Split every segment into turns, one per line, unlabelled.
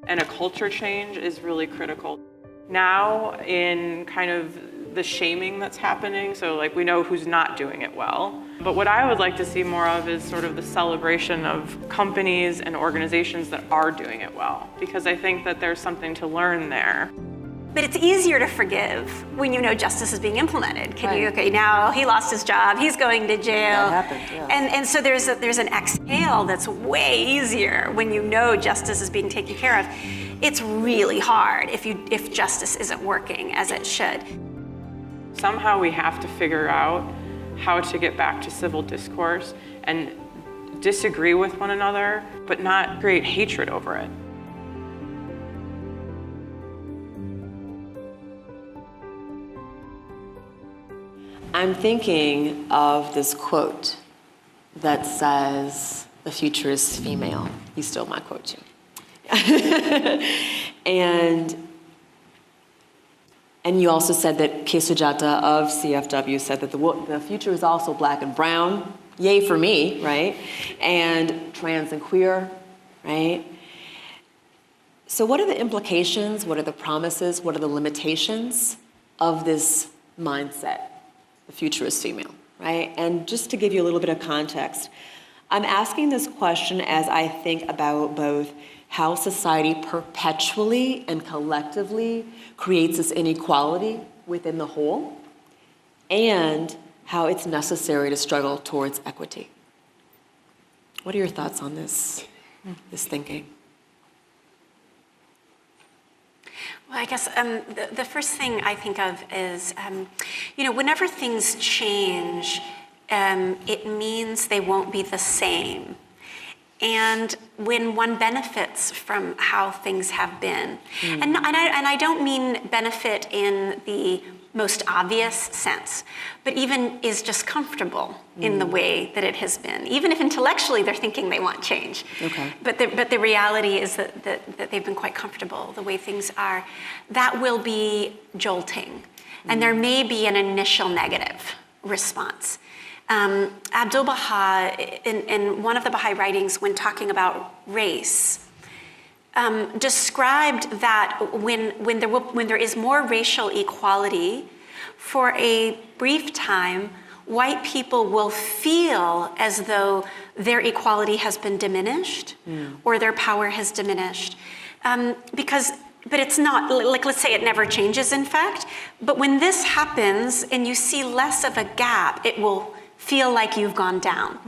and a culture change is really critical. Now, in kind of the shaming that's happening, so like we know who's not doing it well, but what I would like to see more of is sort of the celebration of companies and organizations that are doing it well, because I think that there's something to learn there.
But it's easier to forgive when you know justice is being implemented.
Right.
Okay, now he lost his job, he's going to jail.
That happened, yeah.
And so there's an exhale that's way easier when you know justice is being taken care of. It's really hard if justice isn't working as it should.
Somehow we have to figure out how to get back to civil discourse and disagree with one another, but not create hatred over it.
I'm thinking of this quote that says, "The future is female." You stole my quote, Jim. And you also said that K. Sujata of CFW said that the future is also black and brown, yay for me, right? And trans and queer, right? So what are the implications, what are the promises, what are the limitations of this mindset? The future is female, right? And just to give you a little bit of context, I'm asking this question as I think about both how society perpetually and collectively creates this inequality within the whole, and how it's necessary to struggle towards equity. What are your thoughts on this thinking?
Well, I guess the first thing I think of is, whenever things change, it means they won't be the same. And when one benefits from how things have been, and I don't mean benefit in the most obvious sense, but even is just comfortable in the way that it has been, even if intellectually they're thinking they want change.
Okay.
But the reality is that they've been quite comfortable the way things are. That will be jolting, and there may be an initial negative response. Abdu'l-Baha, in one of the Baha'i writings, when talking about race, described that when there is more racial equality, for a brief time, white people will feel as though their equality has been diminished or their power has diminished. But it's not, like, let's say it never changes, in fact, but when this happens and you see less of a gap, it will feel like you've gone down.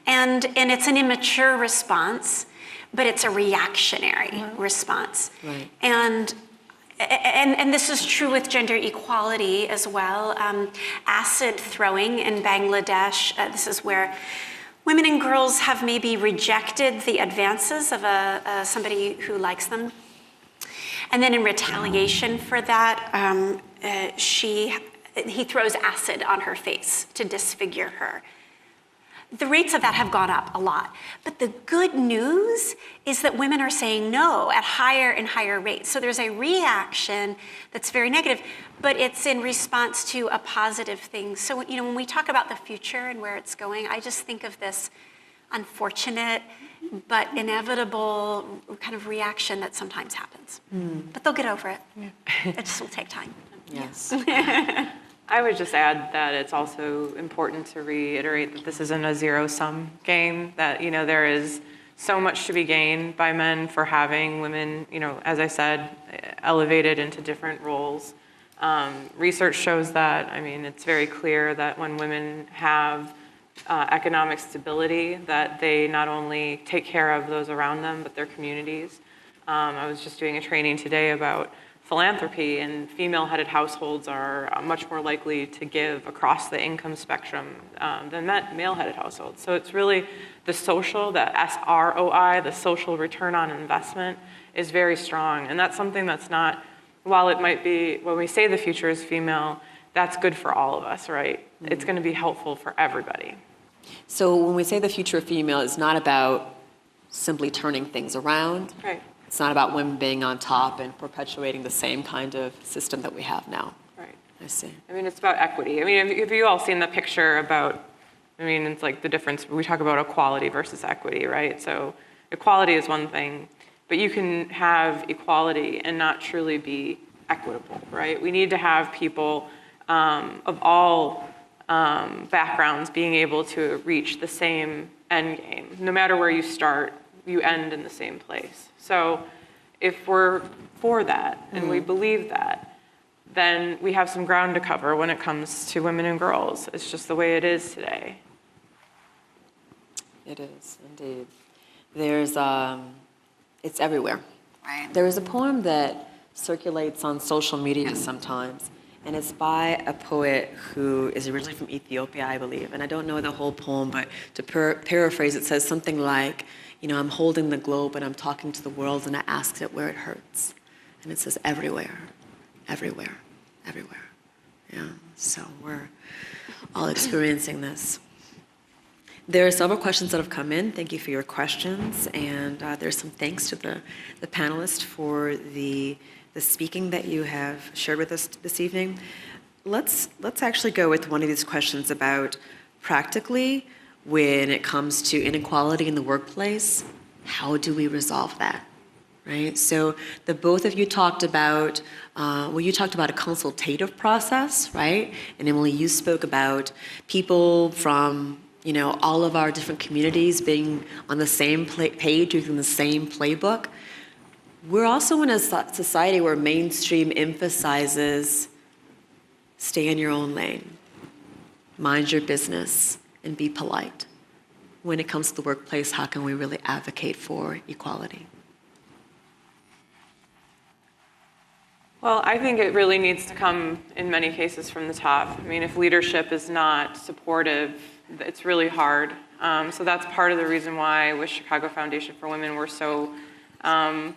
And it's an immature response, but it's a reactionary response.
Right.
And this is true with gender equality as well. Acid throwing in Bangladesh, this is where women and girls have maybe rejected the advances of somebody who likes them. And then in retaliation for that, he throws acid on her face to disfigure her. The rates of that have gone up a lot. But the good news is that women are saying no at higher and higher rates. So there's a reaction that's very negative, but it's in response to a positive thing. So, when we talk about the future and where it's going, I just think of this unfortunate but inevitable kind of reaction that sometimes happens. But they'll get over it. Yeah. It just will take time.
Yes.
I would just add that it's also important to reiterate that this isn't a zero-sum game, that, there is so much to be gained by men for having women, as I said, elevated into different roles. Research shows that, it's very clear that when women have economic stability, that they not only take care of those around them, but their communities. I was just doing a training today about philanthropy, and female-headed households are much more likely to give across the income spectrum than male-headed households. So it's really the social, the SROI, the social return on investment, is very strong. And that's something that's not, while it might be, when we say the future is female, that's good for all of us, right? It's going to be helpful for everybody.
So when we say the future of female, it's not about simply turning things around.
Right.
It's not about women being on top and perpetuating the same kind of system that we have now.
Right.
I see.
It's about equity. Have you all seen the picture about, it's like the difference, we talk about equality versus equity, right? So equality is one thing, but you can have equality and not truly be equitable, right? We need to have people of all backgrounds being able to reach the same end game. No matter where you start, you end in the same place. So if we're for that and we believe that, then we have some ground to cover when it comes to women and girls. It's just the way it is today.
It is, indeed. There's, it's everywhere.
Right.
There is a poem that circulates on social media sometimes, and it's by a poet who is originally from Ethiopia, I believe. And I don't know the whole poem, but to paraphrase, it says something like, you know, I'm holding the globe and I'm talking to the world and I ask it where it hurts. And it says everywhere, everywhere, everywhere. Yeah, so we're all experiencing this. There are several questions that have come in. Thank you for your questions. And there's some thanks to the panelists for the speaking that you have shared with us this evening. Let's actually go with one of these questions about practically when it comes to inequality in the workplace, how do we resolve that, right? So the both of you talked about, you talked about a consultative process, right? And Emily, you spoke about people from, you know, all of our different communities being on the same page, using the same playbook. We're also in a society where mainstream emphasizes stay in your own lane, mind your business, and be polite. When it comes to the workplace, how can we really advocate for equality?
Well, I think it really needs to come, in many cases, from the top. I mean, if leadership is not supportive, it's really hard. So that's part of the reason why with Chicago Foundation for Women, we're so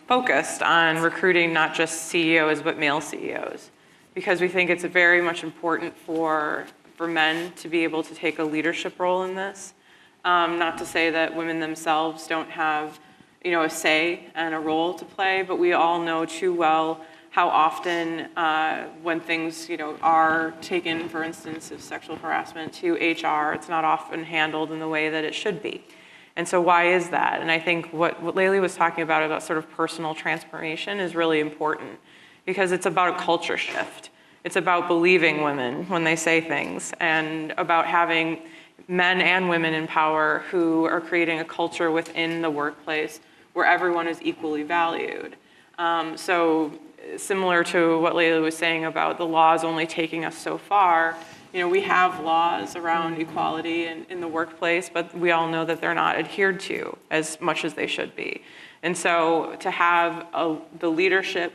focused on recruiting not just CEOs, but male CEOs. Because we think it's very much important for men to be able to take a leadership role in this. Not to say that women themselves don't have, you know, a say and a role to play, but we all know too well how often when things, you know, are taken, for instance, of sexual harassment to HR, it's not often handled in the way that it should be. And so why is that? And I think what Layli was talking about sort of personal transformation is really important because it's about a culture shift. It's about believing women when they say things and about having men and women in power who are creating a culture within the workplace where everyone is equally valued. So similar to what Layli was saying about the laws only taking us so far, you know, we have laws around equality in the workplace, but we all know that they're not adhered to as much as they should be. And so to have the leadership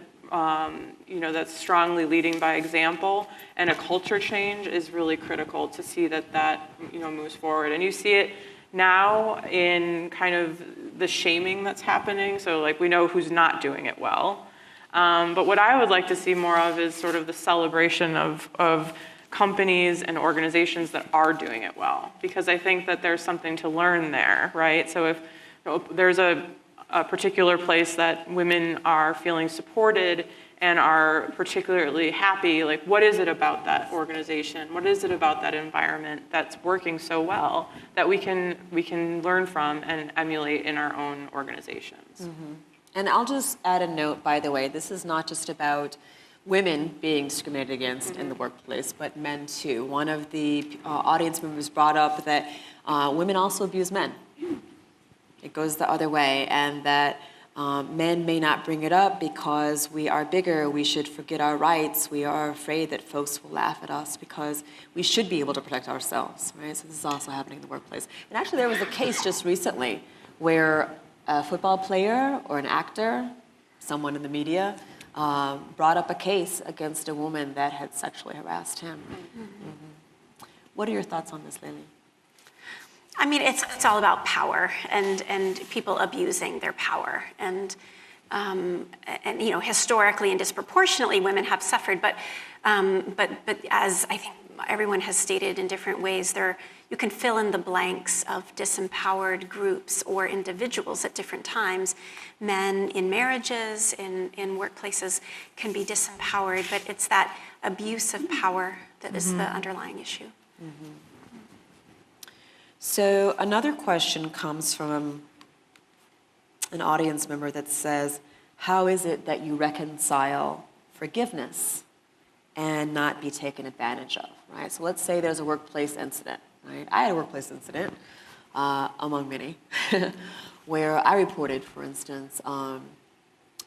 you know, that's strongly leading by example and a culture change is really critical to see that you know, moves forward. And you see it now in kind of the shaming that's happening. So like we know who's not doing it well. But what I would like to see more of is sort of the celebration of companies and organizations that are doing it well. Because I think that there's something to learn there, right? So if there's a particular place that women are feeling supported and are particularly happy, like what is it about that organization? What is it about that environment that's working so well that we can learn from and emulate in our own organizations?
Mm-hmm. And I'll just add a note, by the way, this is not just about women being discriminated against in the workplace, but men too. One of the audience members brought up that women also abuse men. It goes the other way, and that men may not bring it up because we are bigger, we should forget our rights, we are afraid that folks will laugh at us because we should be able to protect ourselves, right? So this is also happening in the workplace. And actually there was a case just recently where a football player or an actor, someone in the media, brought up a case against a woman that had sexually harassed him. Mm-hmm. What are your thoughts on this, Layli?
I mean, it's all about power and people abusing their power. And you know, historically and disproportionately, women have suffered. But as I think everyone has stated in different ways, you can fill in the blanks of disempowered groups or individuals at different times. Men in marriages, in workplaces can be disempowered, but it's that abuse of power that is the underlying issue.
Mm-hmm. So another question comes from an audience member that says, how is it that you reconcile forgiveness and not be taken advantage of, right? So let's say there's a workplace incident, right? I had a workplace incident, among many, where I reported, for instance,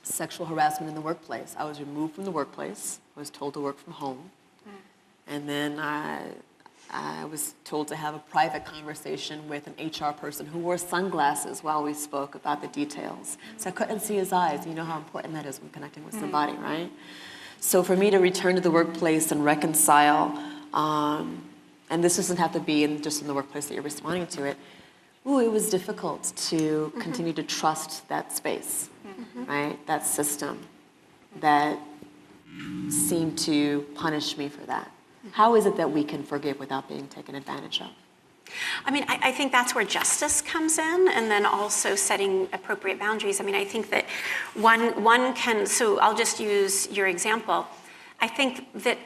sexual harassment in the workplace. I was removed from the workplace. I was told to work from home. And then I was told to have a private conversation with an HR person who wore sunglasses while we spoke about the details. So I couldn't see his eyes. You know how important that is when connecting with somebody, right? So for me to return to the workplace and reconcile, and this doesn't have to be just in the workplace that you're responding to it, it was difficult to continue to trust that space, right? That system that seemed to punish me for that. How is it that we can forgive without being taken advantage of?
I mean, I think that's where justice comes in, and then also setting appropriate boundaries. I mean, I think that one can, so I'll just use your example. I think that,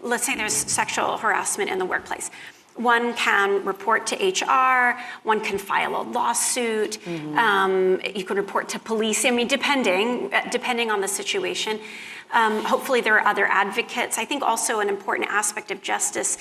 let's say there's sexual harassment in the workplace. One can report to HR, one can file a lawsuit, you can report to police, I mean, depending on the situation. Hopefully there are other advocates. I think also an important aspect of justice,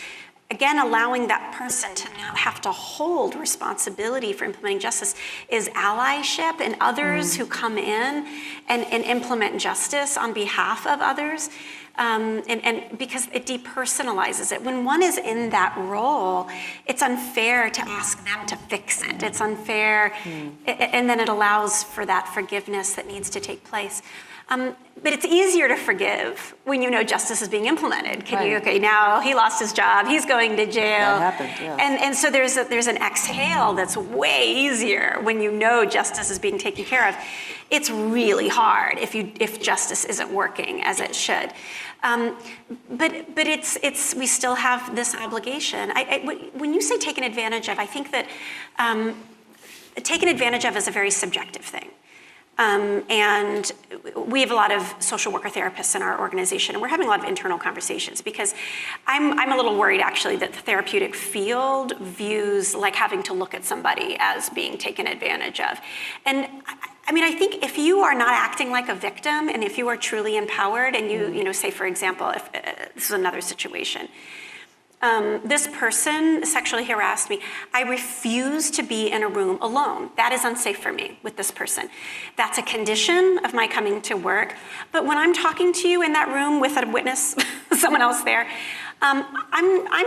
again, allowing that person to not have to hold responsibility for implementing justice, is allyship and others who come in and implement justice on behalf of others. And because it depersonalizes it. When one is in that role, it's unfair to ask them to fix it. It's unfair, and then it allows for that forgiveness that needs to take place. But it's easier to forgive when you know justice is being implemented. Okay, now he lost his job, he's going to jail.
That happened, yeah.
And so there's an exhale that's way easier when you know justice is being taken care of. It's really hard if justice isn't working as it should. But it's we still have this obligation. When you say taken advantage of, I think that taken advantage of is a very subjective thing. And we have a lot of social worker therapists in our organization, and we're having a lot of internal conversations because I'm a little worried actually that the therapeutic field views like having to look at somebody as being taken advantage of. And I mean, I think if you are not acting like a victim, and if you are truly empowered, and you say, for example, if this is another situation, this person sexually harassed me. I refuse to be in a room alone. That is unsafe for me with this person. That's a condition of my coming to work. But when I'm talking to you in that room with a witness, someone else there, I'm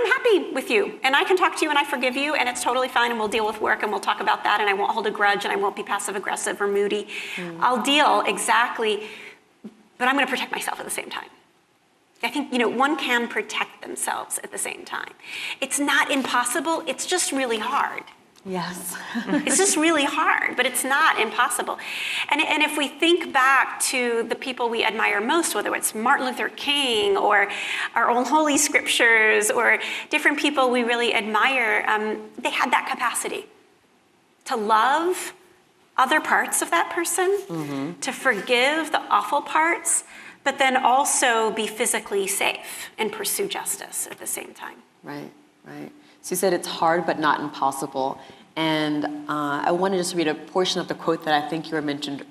happy with you, and I can talk to you, and I forgive you, and it's totally fine, and we'll deal with work, and we'll talk about that, and I won't hold a grudge, and I won't be passive aggressive or moody. I'll deal exactly, but I'm going to protect myself at the same time. I think, one can protect themselves at the same time. It's not impossible, it's just really hard.
Yes.
It's just really hard, but it's not impossible. And if we think back to the people we admire most, whether it's Martin Luther King or our own holy scriptures or different people we really admire, they had that capacity to love other parts of that person, to forgive the awful parts, but then also be physically safe and pursue justice at the same time.
Right. So you said it's hard but not impossible. And I want to just read a portion of the quote that I think you mentioned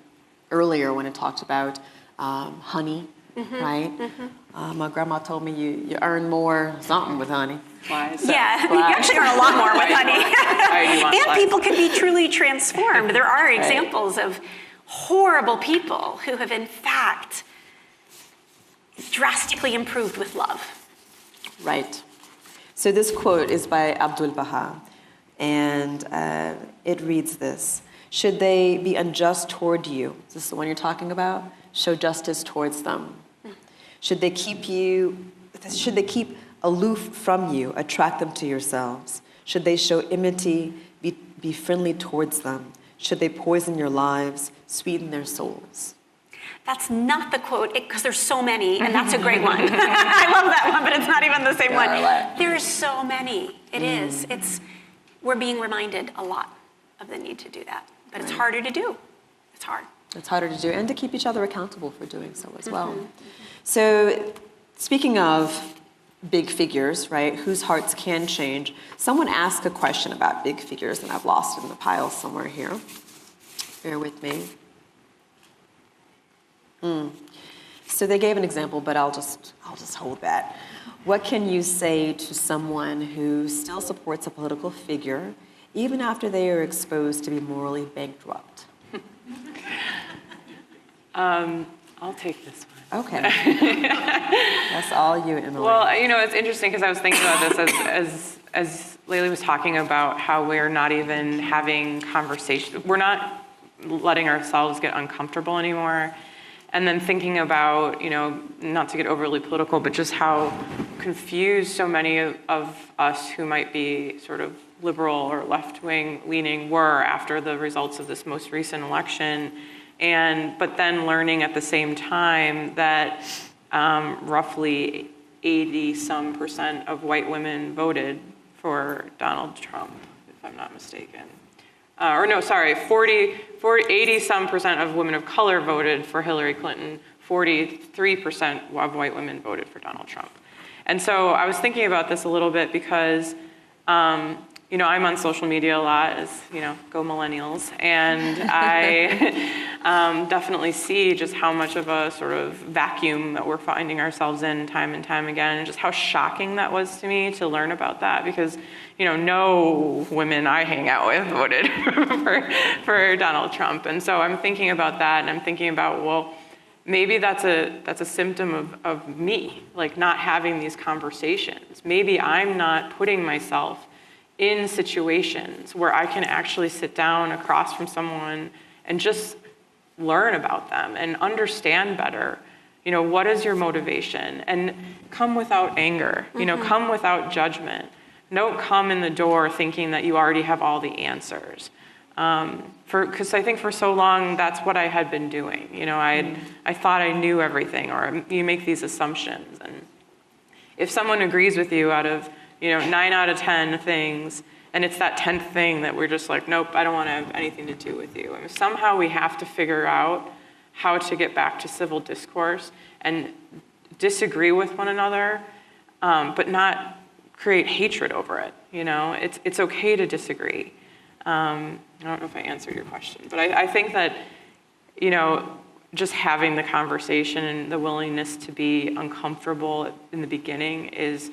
earlier when it talked about honey, right? My grandma told me you earn more something with honey.
Flies. Yeah, you actually earn a lot more with honey. And people can be truly transformed. There are examples of horrible people who have in fact drastically improved with love.
Right. So this quote is by Abdul Baha, and it reads this: should they be unjust toward you, is this the one you're talking about? Show justice towards them. Should they keep aloof from you, attract them to yourselves? Should they show enmity, be friendly towards them? Should they poison your lives, sweeten their souls?
That's not the quote, because there's so many, and that's a great one. I love that one, but it's not even the same one. There's so many. It is. We're being reminded a lot of the need to do that, but it's harder to do. It's hard.
It's harder to do, and to keep each other accountable for doing so as well. So, speaking of big figures, right, whose hearts can change, someone asked a question about big figures, and I've lost it in the pile somewhere here. Bear with me. So they gave an example, but I'll just hold that. What can you say to someone who still supports a political figure even after they are exposed to be morally bankrupt?
I'll take this one.
Okay. That's all you, Emily.
Well, it's interesting because I was thinking about this as Layli was talking about how we're not even having conversation. We're not letting ourselves get uncomfortable anymore. And then thinking about, not to get overly political, but just how confused so many of us who might be sort of liberal or left-wing leaning were after the results of this most recent election. But then learning at the same time that roughly 80% of white women voted for Donald Trump, if I'm not mistaken. 80% of women of color voted for Hillary Clinton, 43% of white women voted for Donald Trump. And so I was thinking about this a little bit because, I'm on social media a lot, as, go millennials, and I definitely see just how much of a sort of vacuum that we're finding ourselves in time and time again, and just how shocking that was to me to learn about that, because, no women I hang out with voted for Donald Trump. And so I'm thinking about that, and I'm thinking about, well, maybe that's a symptom of me, like not having these conversations. Maybe I'm not putting myself in situations where I can actually sit down across from someone and just learn about them and understand better, what is your motivation, and come without anger, come without judgment. Don't come in the door thinking that you already have all the answers. Because I think for so long, that's what I had been doing. I thought I knew everything, or you make these assumptions. And if someone agrees with you out of 9 out of 10 things, and it's that 10th thing that we're just like, nope, I don't want to have anything to do with you. And somehow we have to figure out how to get back to civil discourse and disagree with one another, but not create hatred over it. It's okay to disagree. I don't know if I answered your question, but I think that, just having the conversation and the willingness to be uncomfortable in the beginning is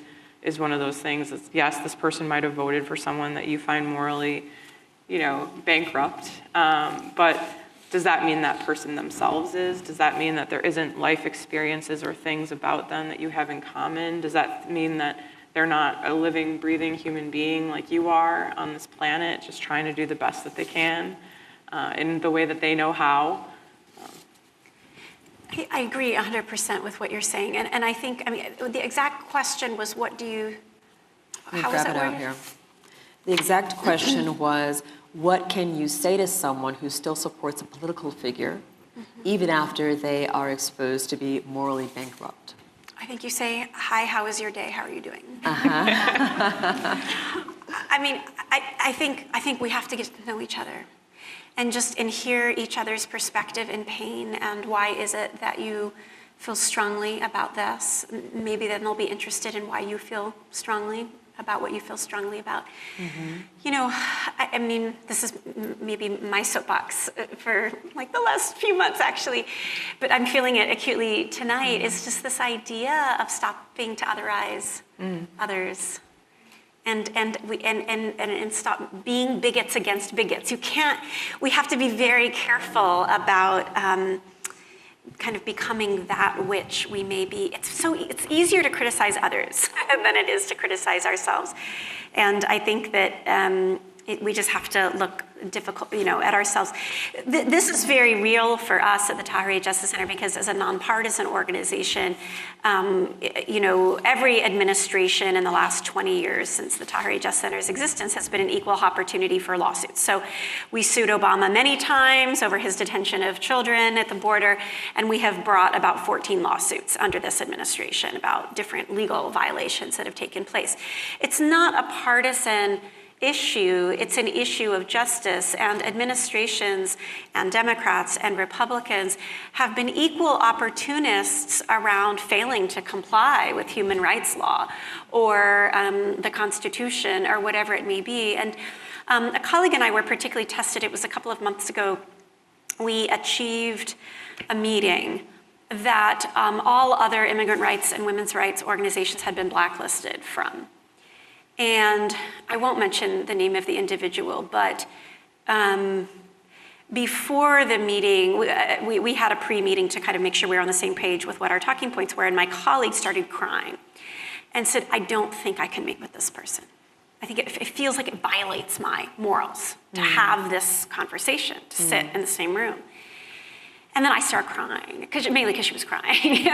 one of those things. That's, yes, this person might have voted for someone that you find morally, bankrupt, but does that mean that person themselves is? Does that mean that there isn't life experiences or things about them that you have in common? Does that mean that they're not a living, breathing human being like you are on this planet, just trying to do the best that they can in the way that they know how?
I agree 100% with what you're saying. And I think, the exact question was, how was that worded?
Here. The exact question was, what can you say to someone who still supports a political figure, even after they are exposed to be morally bankrupt?
I think you say, hi, how is your day? How are you doing? I think we have to get to know each other and hear each other's perspective in pain, and why is it that you feel strongly about this? Maybe then they'll be interested in why you feel strongly about what you feel strongly about. This is maybe my soapbox for like the last few months actually, but I'm feeling it acutely tonight, is just this idea of stopping to otherize others. And stop being bigots against bigots. We have to be very careful about kind of becoming that which we may be. It's easier to criticize others than it is to criticize ourselves. And I think that we just have to look at ourselves. This is very real for us at the Tahirih Justice Center, because as a nonpartisan organization, every administration in the last 20 years since the Tahirih Justice Center's existence has been an equal opportunity for lawsuits. So we sued Obama many times over his detention of children at the border, and we have brought about 14 lawsuits under this administration about different legal violations that have taken place. It's not a partisan issue, it's an issue of justice, and administrations and Democrats and Republicans have been equal opportunists around failing to comply with human rights law or the Constitution or whatever it may be. And a colleague and I were particularly tested. It was a couple of months ago. We achieved a meeting that all other immigrant rights and women's rights organizations had been blacklisted from. And I won't mention the name of the individual, but before the meeting, we had a pre-meeting to kind of make sure we were on the same page with what our talking points were, and my colleague started crying and said, I don't think I can meet with this person. I think it feels like it violates my morals to have this conversation, to sit in the same room. And then I started crying, mainly because she was crying.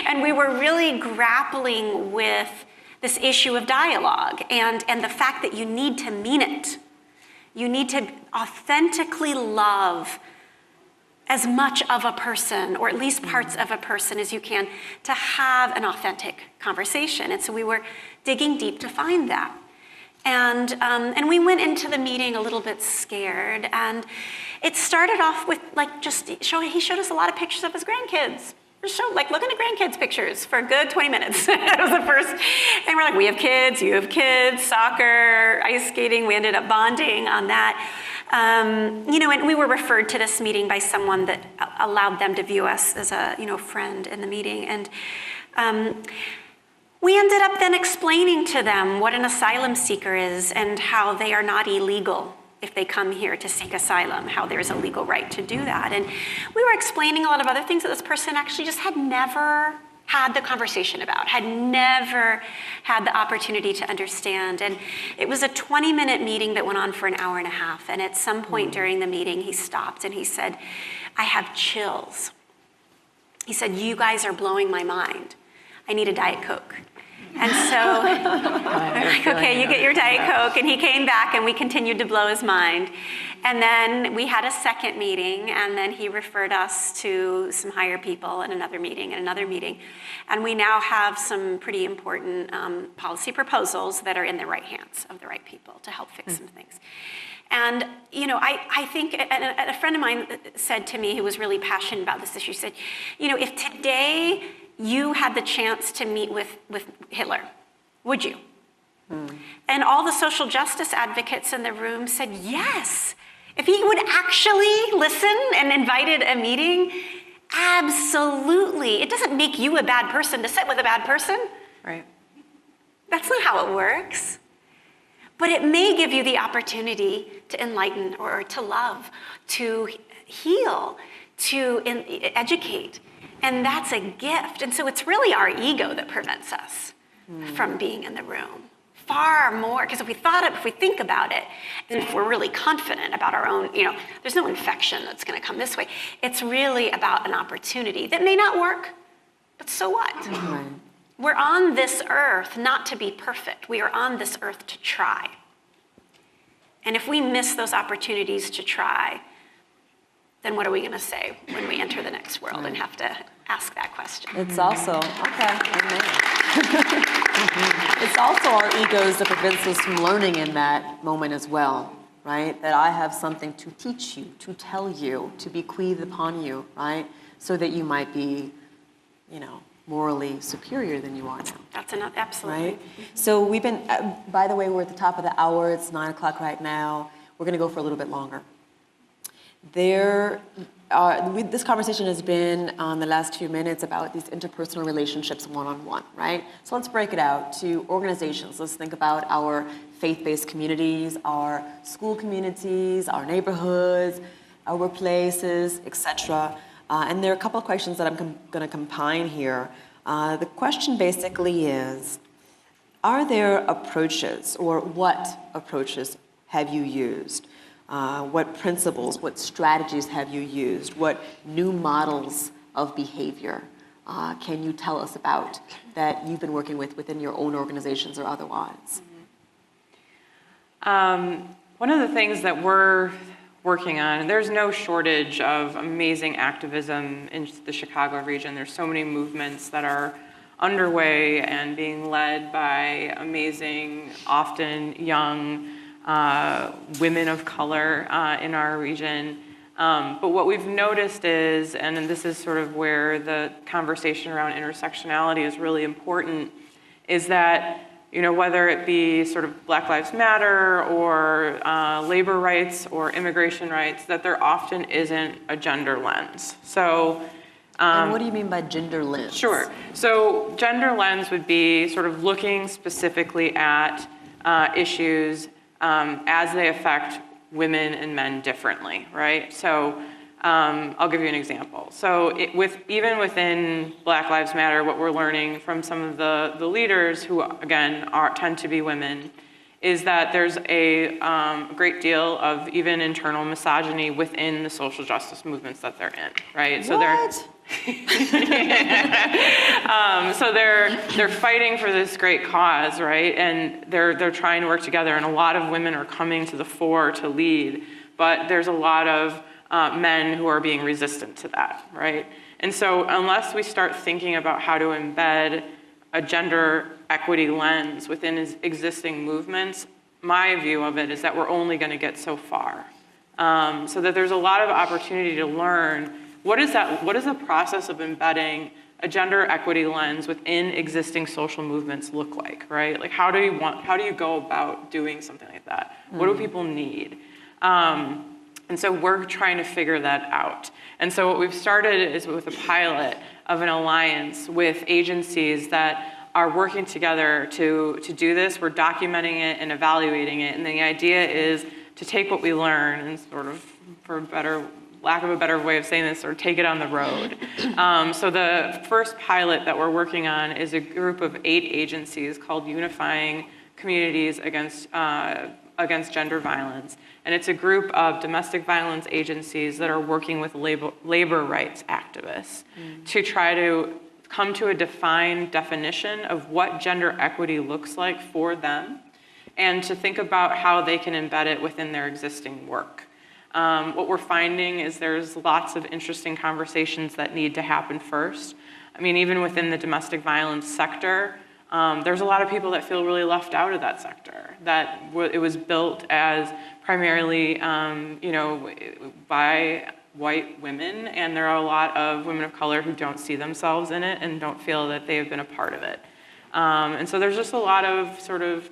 And we were really grappling with this issue of dialogue and the fact that you need to mean it. You need to authentically love as much of a person, or at least parts of a person as you can, to have an authentic conversation. And so we were digging deep to find that. And we went into the meeting a little bit scared, and it started off with he showed us a lot of pictures of his grandkids. Looking at grandkids' pictures for a good 20 minutes. That was the first, and we're like, we have kids, you have kids, soccer, ice skating. We ended up bonding on that. And we were referred to this meeting by someone that allowed them to view us as a friend in the meeting, and. We ended up then explaining to them what an asylum seeker is and how they are not illegal if they come here to seek asylum, how there's a legal right to do that. And we were explaining a lot of other things that this person actually just had never had the conversation about, had never had the opportunity to understand. And it was a 20-minute meeting that went on for an hour and a half. And at some point during the meeting, he stopped and he said, I have chills. He said, you guys are blowing my mind. I need a Diet Coke. And so I'm like, okay, you get your Diet Coke. And he came back and we continued to blow his mind. And then we had a second meeting, and then he referred us to some higher people in another meeting and another meeting. And we now have some pretty important policy proposals that are in the right hands of the right people to help fix some things. And, I think, and a friend of mine said to me, who was really passionate about this issue, said, if today you had the chance to meet with Hitler, would you? And all the social justice advocates in the room said yes. If he would actually listen and invited a meeting, absolutely. It doesn't make you a bad person to sit with a bad person.
Right.
That's not how it works. But it may give you the opportunity to enlighten or to love, to heal, to educate. And that's a gift. And so it's really our ego that prevents us from being in the room. Far more, because if we think about it, and if we're really confident about our own, there's no infection that's going to come this way. It's really about an opportunity that may not work, but so what?
Right.
We're on this earth not to be perfect. We are on this earth to try. And if we miss those opportunities to try, then what are we going to say when we enter the next world and have to ask that question?
It's also, it's also our egos that prevents us from learning in that moment as well, right? That I have something to teach you, to tell you, to bequeath upon you, right? So that you might be, morally superior than you are now.
That's enough, absolutely.
Right? So we've been, by the way, we're at the top of the hour. It's 9 o'clock right now. We're going to go for a little bit longer. This conversation has been on the last few minutes about these interpersonal relationships one-on-one, right? So let's break it out to organizations. Let's think about our faith-based communities, our school communities, our neighborhoods, our workplaces, etc. And there are a couple of questions that I'm going to combine here. The question basically is, are there approaches, or what approaches have you used? What principles, what strategies have you used? What new models of behavior can you tell us about that you've been working with within your own organizations or otherwise?
One of the things that we're working on, there's no shortage of amazing activism in the Chicago region. There's so many movements that are underway and being led by amazing, often young, women of color in our region. But what we've noticed is, and this is sort of where the conversation around intersectionality is really important, is that, whether it be sort of Black Lives Matter or labor rights or immigration rights, that there often isn't a gender lens. So
And what do you mean by gender lens?
Sure. So gender lens would be sort of looking specifically at issues as they affect women and men differently, right? So I'll give you an example. So even within Black Lives Matter, what we're learning from some of the leaders who, again, tend to be women, is that there's a great deal of even internal misogyny within the social justice movements that they're in, right? So so they're fighting for this great cause, right? And they're trying to work together, and a lot of women are coming to the fore to lead, but there's a lot of men who are being resistant to that, right? And so unless we start thinking about how to embed a gender equity lens within existing movements, my view of it is that we're only going to get so far. So that there's a lot of opportunity to learn what is the process of embedding a gender equity lens within existing social movements look like, right? Like how do you go about doing something like that? What do people need? And so we're trying to figure that out. And so what we've started is with a pilot of an alliance with agencies that are working together to do this. We're documenting it and evaluating it. And the idea is to take what we learn and sort of, for lack of a better way of saying this, or take it on the road. So the first pilot that we're working on is a group of 8 agencies called Unifying Communities Against Gender Violence. And it's a group of domestic violence agencies that are working with labor rights activists to try to come to a defined definition of what gender equity looks like for them, and to think about how they can embed it within their existing work. What we're finding is there's lots of interesting conversations that need to happen first. I mean, even within the domestic violence sector, there's a lot of people that feel really left out of that sector, that it was built as primarily, by white women, and there are a lot of women of color who don't see themselves in it and don't feel that they have been a part of it. And so there's just a lot of sort of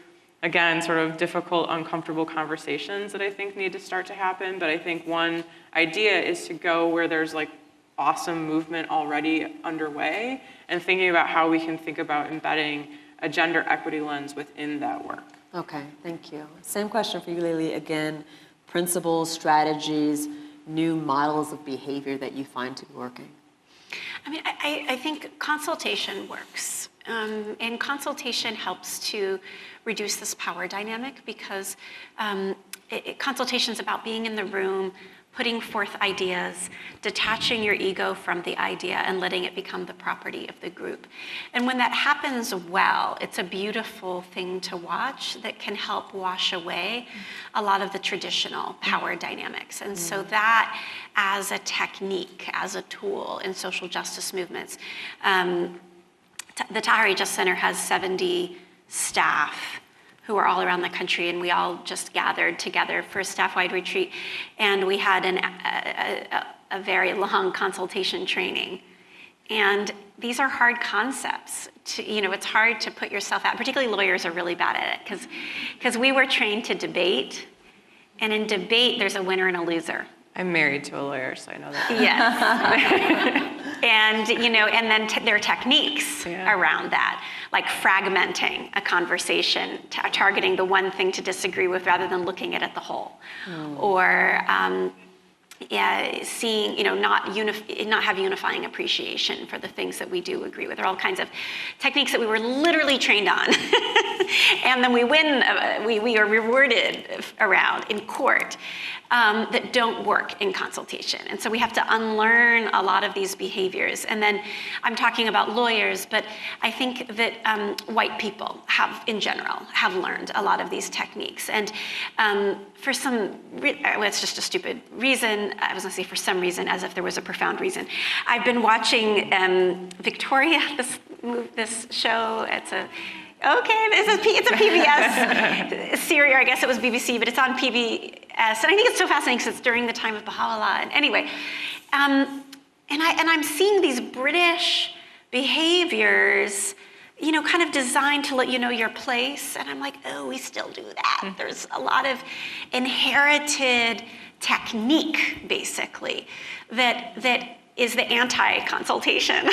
difficult, uncomfortable conversations that I think need to start to happen. But I think one idea is to go where there's like awesome movement already underway and thinking about how we can think about embedding a gender equity lens within that work.
Okay, thank you. Same question for you, Layli. Again, principles, strategies, new models of behavior that you find to be working.
I mean, I think consultation works. And consultation helps to reduce this power dynamic because consultation is about being in the room, putting forth ideas, detaching your ego from the idea and letting it become the property of the group. And when that happens well, it's a beautiful thing to watch that can help wash away a lot of the traditional power dynamics. And so that as a technique, as a tool in social justice movements, the Tahirih Justice Center has 70 staff who are all around the country, and we all just gathered together for a staff-wide retreat, and we had a very long consultation training. And these are hard concepts. It's hard to put yourself out. Particularly lawyers are really bad at it because we were trained to debate, and in debate there's a winner and a loser.
I'm married to a lawyer, so I know that.
Yes. And then there are techniques around that, like fragmenting a conversation, targeting the one thing to disagree with rather than looking at it the whole. Or seeing, not have unifying appreciation for the things that we do agree with. There are all kinds of techniques that we were literally trained on. And then we win, we are rewarded around in court that don't work in consultation. And so we have to unlearn a lot of these behaviors. And then I'm talking about lawyers, but I think that white people in general have learned a lot of these techniques. And for some, it's just a stupid reason. I was gonna say for some reason, as if there was a profound reason. I've been watching Victoria, this show. It's a PBS series, or I guess it was BBC, but it's on PBS. And I think it's so fascinating because it's during the time of Baha'u'llah. And anyway, and I'm seeing these British behaviors, kind of designed to let you know your place. And I'm like, oh, we still do that. There's a lot of inherited technique, basically, that is the anti-consultation.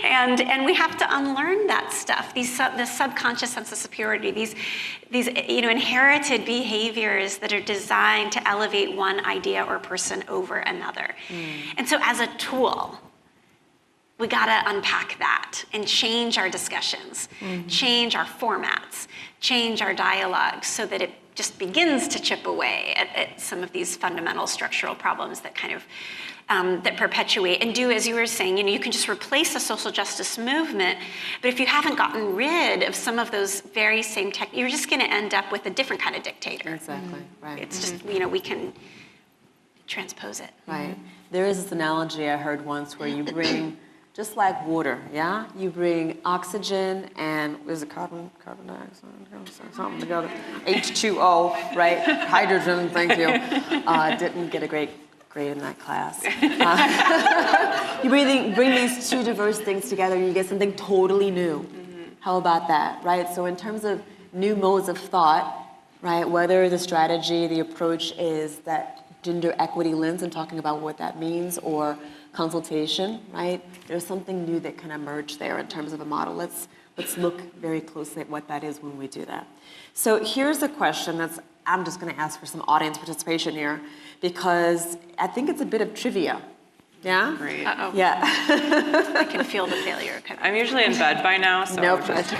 and we have to unlearn that stuff, this subconscious sense of superiority, these inherited behaviors that are designed to elevate one idea or person over another. And so as a tool, we gotta unpack that and change our discussions, change our formats, change our dialogues so that it just begins to chip away at some of these fundamental structural problems that kind of that perpetuate and do, as you were saying, you can just replace a social justice movement, but if you haven't gotten rid of some of those very same you're just going to end up with a different kind of dictator.
Exactly, right.
It's just, we can transpose it.
Right. There is this analogy I heard once where you bring, just like water, yeah? You bring oxygen and, is it carbon dioxide, something together, H2O, right? Hydrogen, thank you. Didn't get a great grade in that class. You bring these two diverse things together and you get something totally new. How about that, right? So in terms of new modes of thought, right, whether the strategy, the approach is that gender equity lens and talking about what that means, or consultation, right? There's something new that can emerge there in terms of a model. Let's look very closely at what that is when we do that. So here's a question I'm just going to ask for some audience participation here, because I think it's a bit of trivia. Yeah?
Great.
Uh-oh.
Yeah.
I can feel the failure.
I'm usually in bed by now, so
No pressure.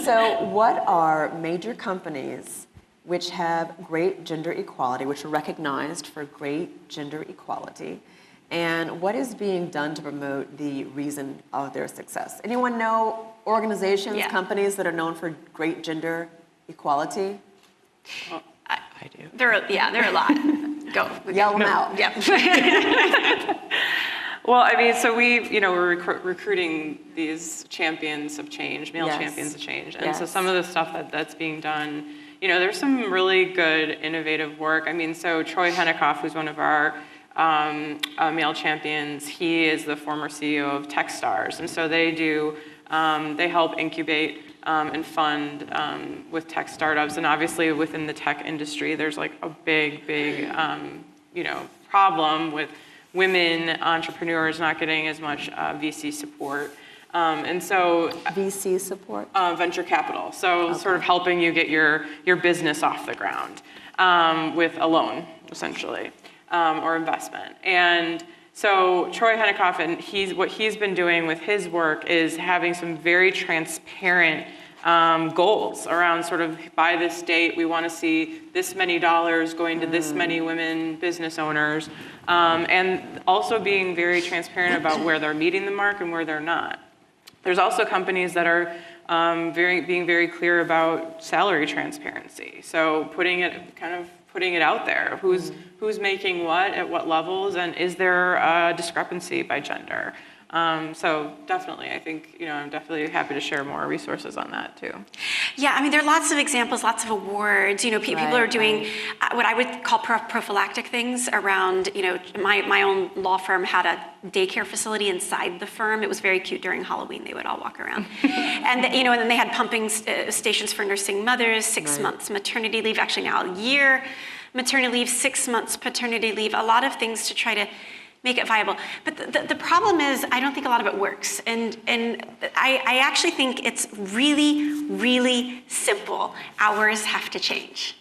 So what are major companies which have great gender equality, which are recognized for great gender equality, and what is being done to promote the reason of their success? Anyone know organizations, companies that are known for great gender equality?
Well, I do.
There are a lot. Go.
Yell them out.
Yeah.
Well, I mean, so we're recruiting these champions of change, male champions of change. And so some of the stuff that's being done, there's some really good innovative work. I mean, so Troy Hennicoff, who's one of our male champions, he is the former CEO of Techstars. And so they help incubate and fund with tech startups. And obviously within the tech industry, there's like a big, problem with women entrepreneurs not getting as much VC support. And so
VC support?
Venture capital. So sort of helping you get your business off the ground with a loan, essentially, or investment. And so Troy Hennicoff, and what he's been doing with his work is having some very transparent goals around sort of, by this date, we want to see this many dollars going to this many women business owners, and also being very transparent about where they're meeting the mark and where they're not. There's also companies that are being very clear about salary transparency. So putting it out there. Who's making what at what levels, and is there a discrepancy by gender? So definitely, I think, I'm definitely happy to share more resources on that too.
Yeah, I mean, there are lots of examples, lots of awards. People are doing what I would call prophylactic things around, my own law firm had a daycare facility inside the firm. It was very cute. During Halloween, they would all walk around. And then they had pumping stations for nursing mothers, 6 months maternity leave, actually now a year maternity leave, 6 months paternity leave, a lot of things to try to make it viable. But the problem is, I don't think a lot of it works. And I actually think it's really, really simple. Hours have to change.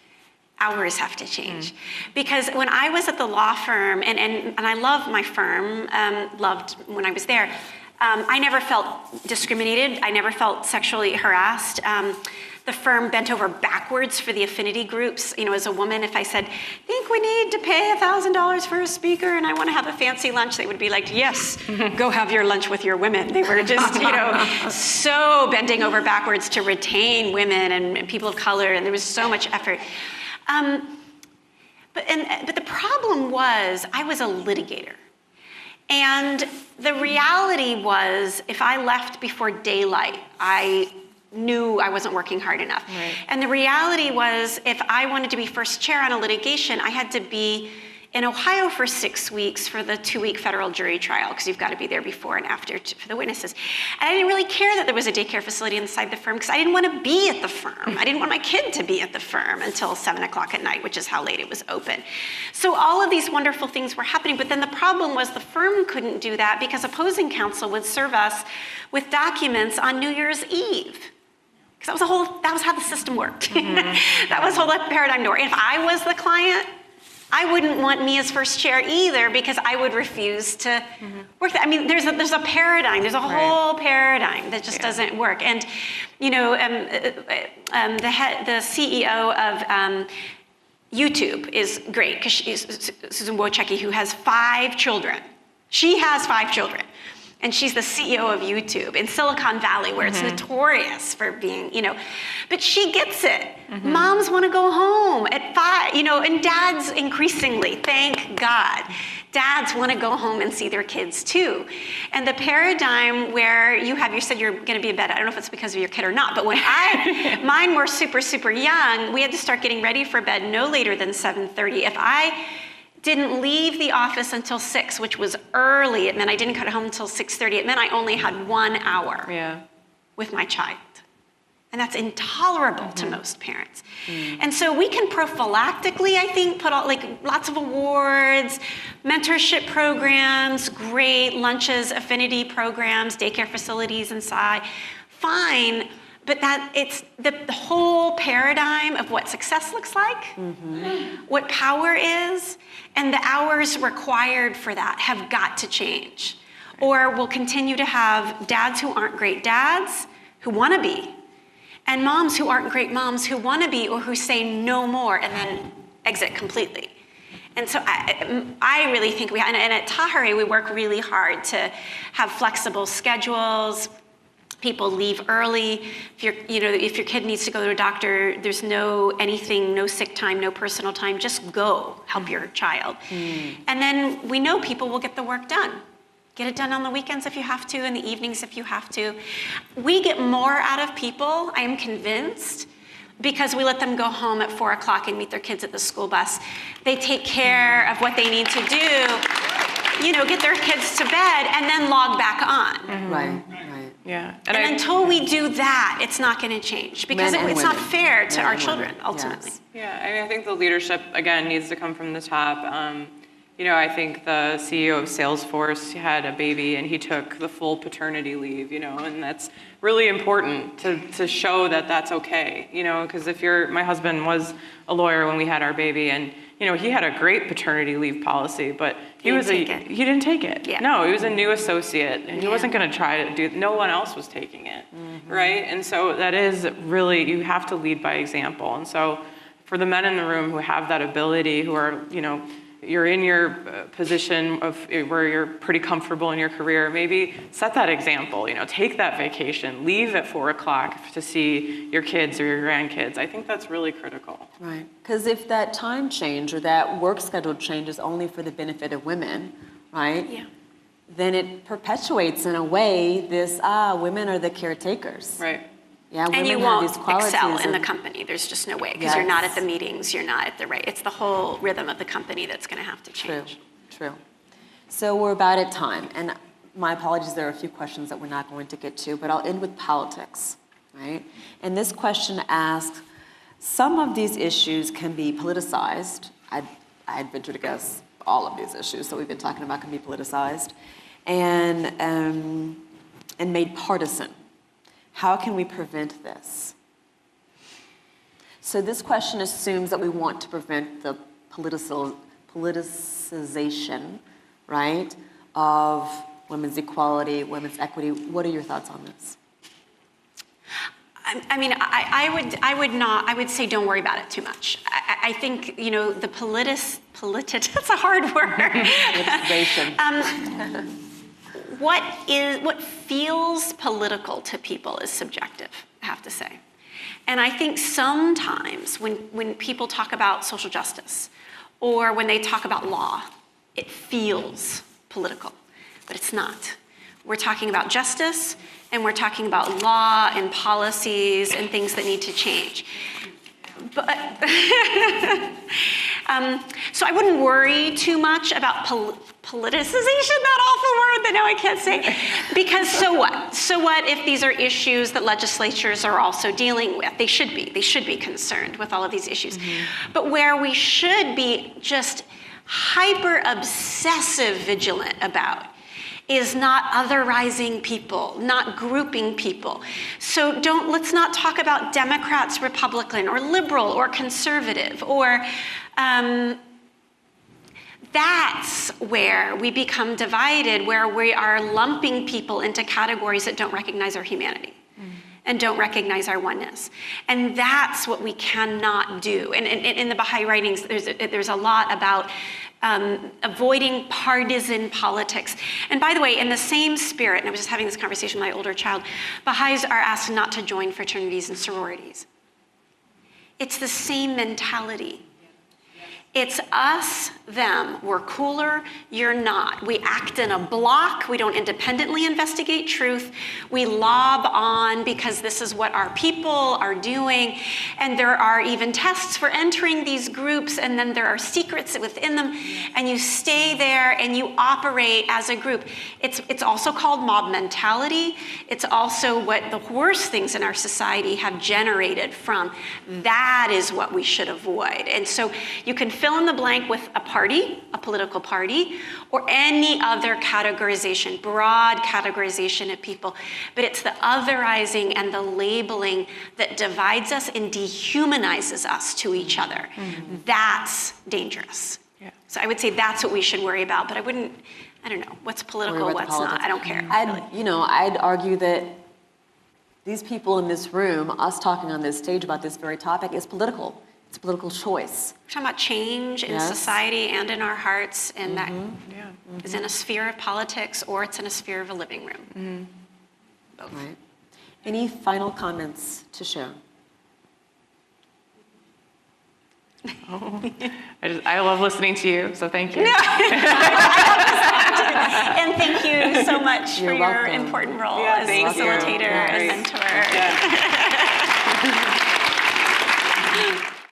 Hours have to change. Because when I was at the law firm, and I love my firm, loved when I was there, I never felt discriminated. I never felt sexually harassed. The firm bent over backwards for the affinity groups. As a woman, if I said, think we need to pay $1,000 for a speaker and I want to have a fancy lunch, they would be like, yes, go have your lunch with your women. They were just, so bending over backwards to retain women and people of color, and there was so much effort. But the problem was, I was a litigator. And the reality was, if I left before daylight, I knew I wasn't working hard enough. Right. And the reality was, if I wanted to be first chair on a litigation, I had to be in Ohio for 6 weeks for the 2-week federal jury trial, because you've got to be there before and after for the witnesses. And I didn't really care that there was a daycare facility inside the firm, because I didn't want to be at the firm. I didn't want my kid to be at the firm until 7 o'clock at night, which is how late it was open. So all of these wonderful things were happening, but then the problem was the firm couldn't do that because opposing counsel would serve us with documents on New Year's Eve. Because that was how the system worked. That was how the paradigm worked. If I was the client, I wouldn't want me as first chair either, because I would refuse to work that. I mean, there's a paradigm, there's a whole paradigm that just doesn't work. And, you know, the CEO of YouTube is great, because she's Susan Wojcicki, who has 5 children. She has 5 children. And she's the CEO of YouTube in Silicon Valley, where it's notorious for being, you know, but she gets it. Moms want to go home at 5, you know, and dads increasingly, thank God, dads want to go home and see their kids too. And the paradigm where you said you're going to be in bed, I don't know if it's because of your kid or not, but when mine were super, super young, we had to start getting ready for bed no later than 7:30. If I didn't leave the office until 6, which was early, it meant I didn't come home until 6:30. It meant I only had 1 hour with my child. And that's intolerable to most parents. And so we can prophylactically, I think, put all, like, lots of awards, mentorship programs, great lunches, affinity programs, daycare facilities inside, fine. But that it's the whole paradigm of what success looks like, what power is, and the hours required for that have got to change. Or we'll continue to have dads who aren't great dads, who want to be, and moms who aren't great moms, who want to be, or who say no more and then exit completely. And so I really think and at Tahirih, we work really hard to have flexible schedules. People leave early. If your kid needs to go to a doctor, there's no sick time, no personal time. Just go help your child. And then we know people will get the work done. Get it done on the weekends if you have to, in the evenings if you have to. We get more out of people, I am convinced, because we let them go home at 4 o'clock and meet their kids at the school bus. They take care of what they need to do, get their kids to bed, and then log back on.
Right.
Yeah.
And until we do that, it's not going to change, because it's not fair to our children, ultimately.
Yes.
Yeah, I mean, I think the leadership, again, needs to come from the top. I think the CEO of Salesforce had a baby and he took the full paternity leave, and that's really important to show that that's okay, because my husband was a lawyer when we had our baby, and he had a great paternity leave policy, but he didn't take it.
Yeah.
No, he was a new associate, and he wasn't going to try to do it. No one else was taking it, right? And so that is really, you have to lead by example. And so for the men in the room who have that ability, who are, you're in your position of where you're pretty comfortable in your career, maybe set that example, take that vacation, leave at 4 o'clock to see your kids or your grandkids. I think that's really critical.
Right, because if that time change or that work schedule change is only for the benefit of women, right?
Yeah.
Then it perpetuates in a way this, women are the caretakers.
Right.
Yeah,
And you
women have
won't
these qualities
excel in the company. There's just no way, because you're not at the meetings, you're not at the right. It's the whole rhythm of the company that's going to have to change.
True. So we're about at time, and my apologies, there are a few questions that we're not going to get to, but I'll end with politics, right? And this question asks, some of these issues can be politicized. I'd venture to guess all of these issues that we've been talking about can be politicized and made partisan. How can we prevent this? So this question assumes that we want to prevent the politicization, right, of women's equality, women's equity. What are your thoughts on this?
I would say don't worry about it too much. I think, the that's a hard word.
Politicization.
What feels political to people is subjective, I have to say. And I think sometimes when people talk about social justice or when they talk about law, it feels political, but it's not. We're talking about justice, and we're talking about law and policies and things that need to change. So I wouldn't worry too much about politicization, that awful word that now I can't say, because so what? So what if these are issues that legislatures are also dealing with? They should be concerned with all of these issues. But where we should be just hyper-obsessive vigilant about is not otherizing people, not grouping people. So let's not talk about Democrats, Republican, or liberal, or conservative, or that's where we become divided, where we are lumping people into categories that don't recognize our humanity and don't recognize our oneness. And that's what we cannot do. And in the Baha'i writings, there's a lot about avoiding partisan politics. And by the way, in the same spirit, and I was just having this conversation with my older child, Baha'is are asked not to join fraternities and sororities. It's the same mentality. It's us, them. We're cooler, you're not. We act in a block. We don't independently investigate truth. We lob on because this is what our people are doing. And there are even tests for entering these groups, and then there are secrets within them. And you stay there and you operate as a group. It's also called mob mentality. It's also what the worst things in our society have generated from. That is what we should avoid. And so you can fill in the blank with a party, a political party, or any other categorization, broad categorization of people. But it's the otherizing and the labeling that divides us and dehumanizes us to each other. That's dangerous. Yeah. So I would say that's what we should worry about, but I don't know, what's political, what's not, I don't care.
I'd argue that these people in this room, us talking on this stage about this very topic, is political. It's a political choice.
We're talking about change in society and in our hearts, and that is in a sphere of politics or it's in a sphere of a living room. Both.
Right. Any final comments to share?
I love listening to you, so thank you.
And thank you so much for your important role as a facilitator and mentor.